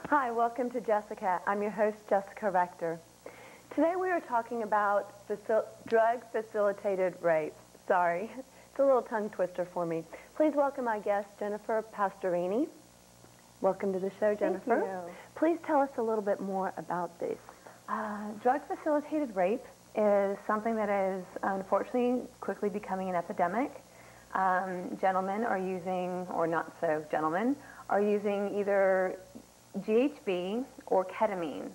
Hi, welcome to Jessica. I'm your host, Jessica Rector. Today we are talking about drug-facilitated rape. Sorry, it's a little tongue twister for me. Please welcome my guest, Jennifer Pastorini. Welcome to the show, Jennifer. Thank you. Please tell us a little bit more about this. Drug-facilitated rape is something that is unfortunately quickly becoming an epidemic. Gentlemen are using, or not so gentlemen, are using either GHB or ketamine.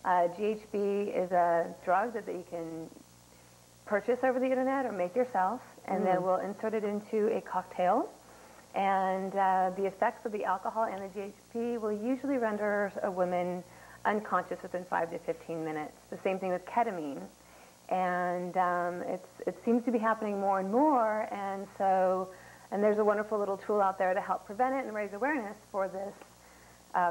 GHB is a drug that you can purchase over the internet or make yourself, and then we'll insert it into a cocktail. And the effects of the alcohol and the GHB will usually render a woman unconscious within 5 to 15 minutes. The same thing with ketamine. And it seems to be happening more and more, and there's a wonderful little tool out there to help prevent it and raise awareness for this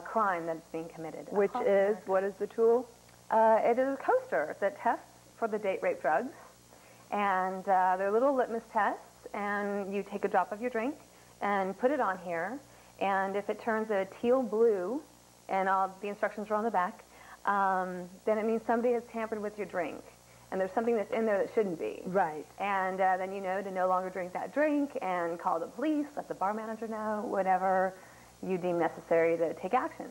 crime that's being committed. Which is, what is the tool? It is a coaster that tests for the date rape drugs, and they're little litmus tests, and you take a drop of your drink and put it on here, and if it turns a teal blue, and all the instructions are on the back, then it means somebody has tampered with your drink, and there's something that's in there that shouldn't be. Right. And then you know to no longer drink that drink and call the police, let the bar manager know, whatever you deem necessary to take action.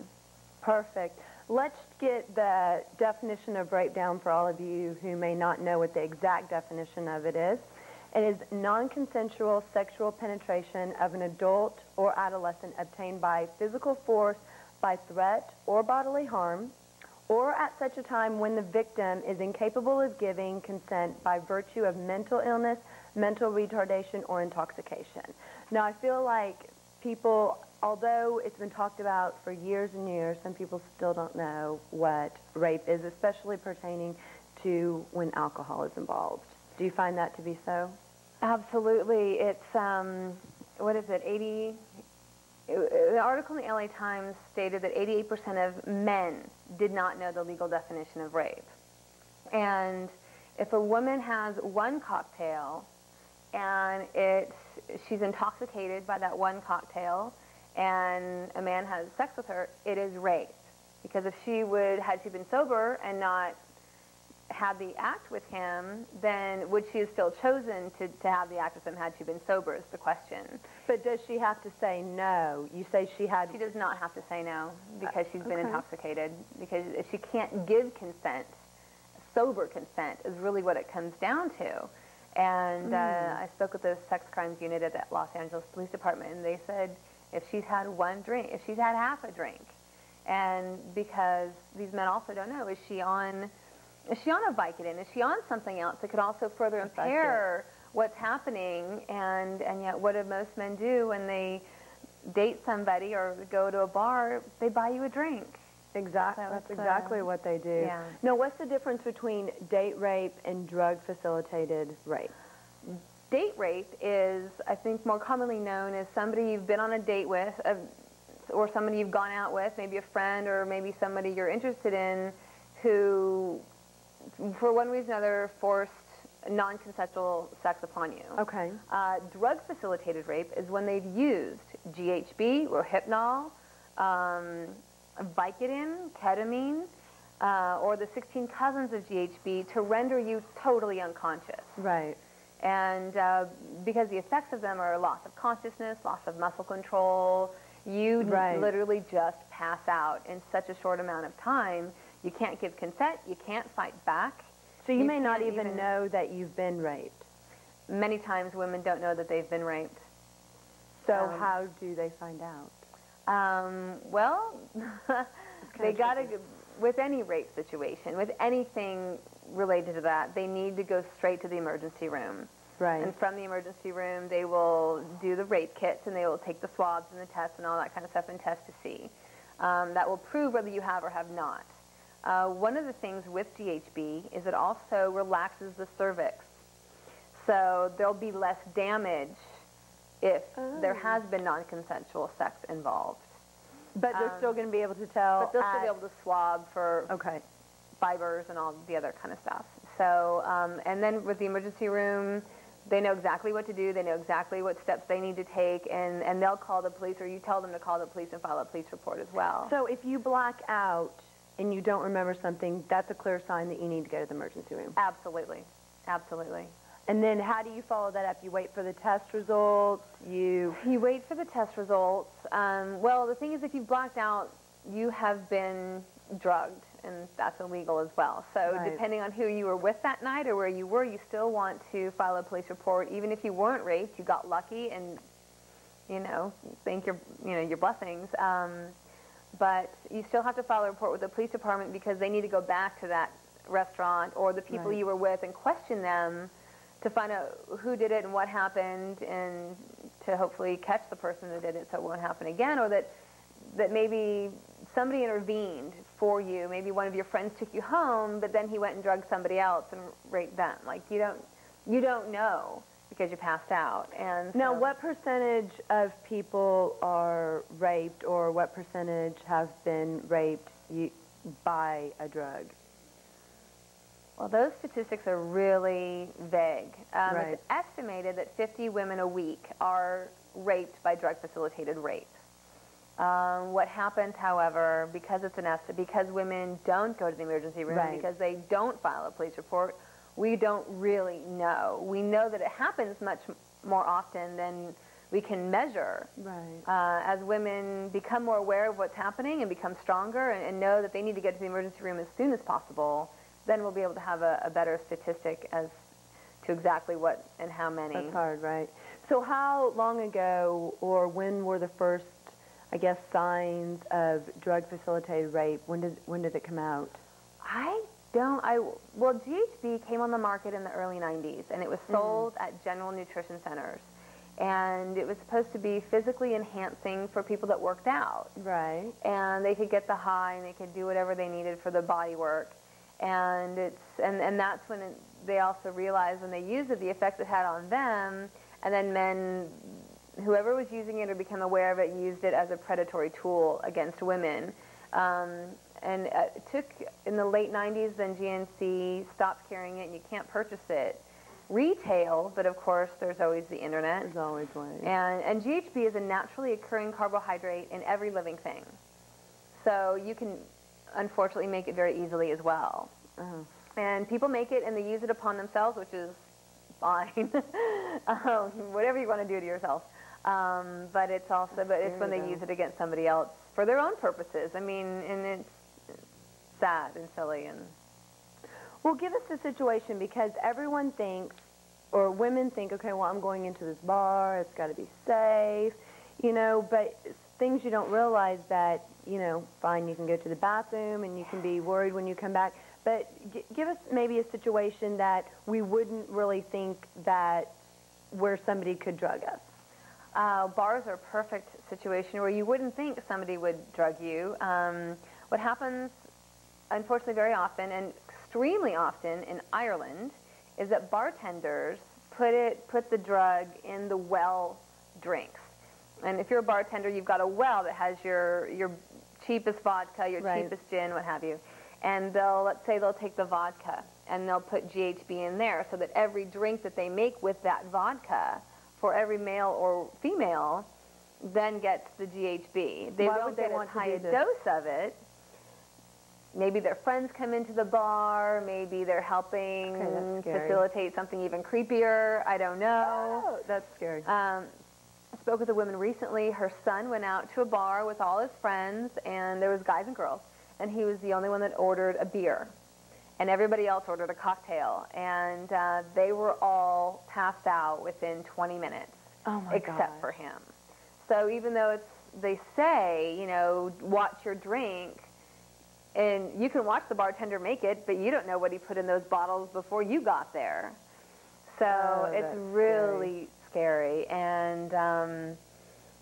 Perfect. Let's get the definition of rape down for all of you who may not know what the exact definition of it is. It is non-consensual sexual penetration of an adult or adolescent obtained by physical force, by threat or bodily harm, or at such a time when the victim is incapable of giving consent by virtue of mental illness, mental retardation, or intoxication. Now, I feel like people, although it's been talked about for years and years, some people still don't know what rape is, especially pertaining to when alcohol is involved. Do you find that to be so? Absolutely. It's, what is it, the article in the LA Times stated that 88% of men did not know the legal definition of rape. And if a woman has one cocktail and she's intoxicated by that one cocktail and a man has sex with her, it is rape. Because if had she been sober and not had the act with him, then would she have still chosen to have the act with him had she been sober is the question. But does she have to say no? You say she had... She does not have to say no because she's been intoxicated. Because if she can't give consent, sober consent is really what it comes down to. And I spoke with the sex crimes unit at the Los Angeles Police Department, and they said if she's had one drink, if she's had half a drink, and because these men also don't know, is she on a Vicodin? Is she on something else that could also further impair what's happening? And yet what do most men do when they date somebody or go to a bar? They buy you a drink. Exactly. So that's exactly what they do. Yeah. Now, what's the difference between date rape and drug-facilitated rape? Date rape is, I think, more commonly known as somebody you've been on a date with, or somebody you've gone out with, maybe a friend or maybe somebody you're interested in, who, for one reason or another, forced non-consensual sex upon you. Okay. Drug-facilitated rape is when they've used GHB or Hypnol, Vicodin, ketamine, or the 16 cousins of GHB to render you totally unconscious. Right. And because the effects of them are loss of consciousness, loss of muscle control, you literally just pass out in such a short amount of time. You can't give consent, you can't fight back. So you may not even know that you've been raped. Many times women don't know that they've been raped. So how do they find out? Well, they got to, with any rape situation, with anything related to that, they need to go straight to the emergency room. Right. And from the emergency room, they will do the rape kits, and they will take the swabs and the tests and all that kind of stuff and test to see. That will prove whether you have or have not. One of the things with GHB is it also relaxes the cervix. So there'll be less damage if there has been non-consensual sex involved. But they're still going to be able to tell. But they'll still be able to swab for fibers and all the other kind of stuff. So, and then with the emergency room, they know exactly what to do. They know exactly what steps they need to take, and they'll call the police, or you tell them to call the police and file a police report as well. So if you black out and you don't remember something, that's a clear sign that you need to go to the emergency room. Absolutely. Absolutely. And then how do you follow that up? You wait for the test results? You wait for the test results. Well, the thing is, if you've blacked out, you have been drugged, and that's illegal as well. So right. Depending on who you were with that night or where you were, you still want to file a police report. Even if you weren't raped, you got lucky, and thank your blessings. But you still have to file a report with the police department, because they need to go back to that restaurant or the people right. you were with and question them to find out who did it and what happened, and to hopefully catch the person that did it so it won't happen again, or that maybe somebody intervened for you. Maybe one of your friends took you home, but then he went and drugged somebody else and raped them. Like, you don't know because you passed out. And now, what percentage of people are raped, or what percentage have been raped by a drug? Well, those statistics are really vague. Right. It's estimated that 50 women a week are raped by drug-facilitated rape. What happens, however, because it's an estimate, because women don't go to the emergency room, right. because they don't file a police report, we don't really know. We know that it happens much more often than we can measure. Right. As women become more aware of what's happening and become stronger and know that they need to get to the emergency room as soon as possible, then we'll be able to have a better statistic as to exactly what and how many. That's hard, right? So how long ago, or when were the first, I guess, signs of drug-facilitated rape? When did it come out? Well, GHB came on the market in the early 90s, and it was sold at general nutrition centers. And it was supposed to be physically enhancing for people that worked out. Right. And they could get the high, and they could do whatever they needed for the body work. And that's when they also realized, when they used it, the effect it had on them. And then men, whoever was using it or became aware of it, used it as a predatory tool against women. And it took, in the late 90s, then GNC stopped carrying it, and you can't purchase it retail, but of course there's always the internet. There's always ways. And GHB is a naturally occurring carbohydrate in every living thing. So you can unfortunately make it very easily as well. And people make it and they use it upon themselves, which is fine. Whatever you want to do to yourself. But it's when they use it against somebody else for their own purposes. I mean, and it's sad and silly. And well, give us the situation, because everyone thinks, or women think, okay, well, I'm going into this bar, it's got to be safe, but things you don't realize that, fine, you can go to the bathroom and you can be worried when you come back, but give us maybe a situation that we wouldn't really think that where somebody could drug us. Bars are a perfect situation where you wouldn't think somebody would drug you. What happens, unfortunately, very often, and extremely often in Ireland, is that bartenders put the drug in the well drinks. And if you're a bartender, you've got a well that has your cheapest vodka, your right. cheapest gin, what have you. And let's say they'll take the vodka and they'll put GHB in there, so that every drink that they make with that vodka, for every male or female, then gets the GHB. They don't get as high a dose of it. Maybe their friends come into the bar, maybe they're helping facilitate something even creepier. I don't know. Oh, that's scary. I spoke with a woman recently. Her son went out to a bar with all his friends, and there was guys and girls, and he was the only one that ordered a beer. And everybody else ordered a cocktail, and they were all passed out within 20 minutes, except for him. So even though they say, watch your drink, and you can watch the bartender make it, but you don't know what he put in those bottles before you got there. So it's really scary. And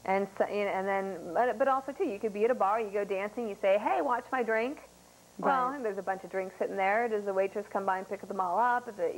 but also too, you could be at a bar, you go dancing, you say, hey, watch my drink. Well, there's a bunch of drinks sitting there. Does the waitress come by and pick them all up? Is it,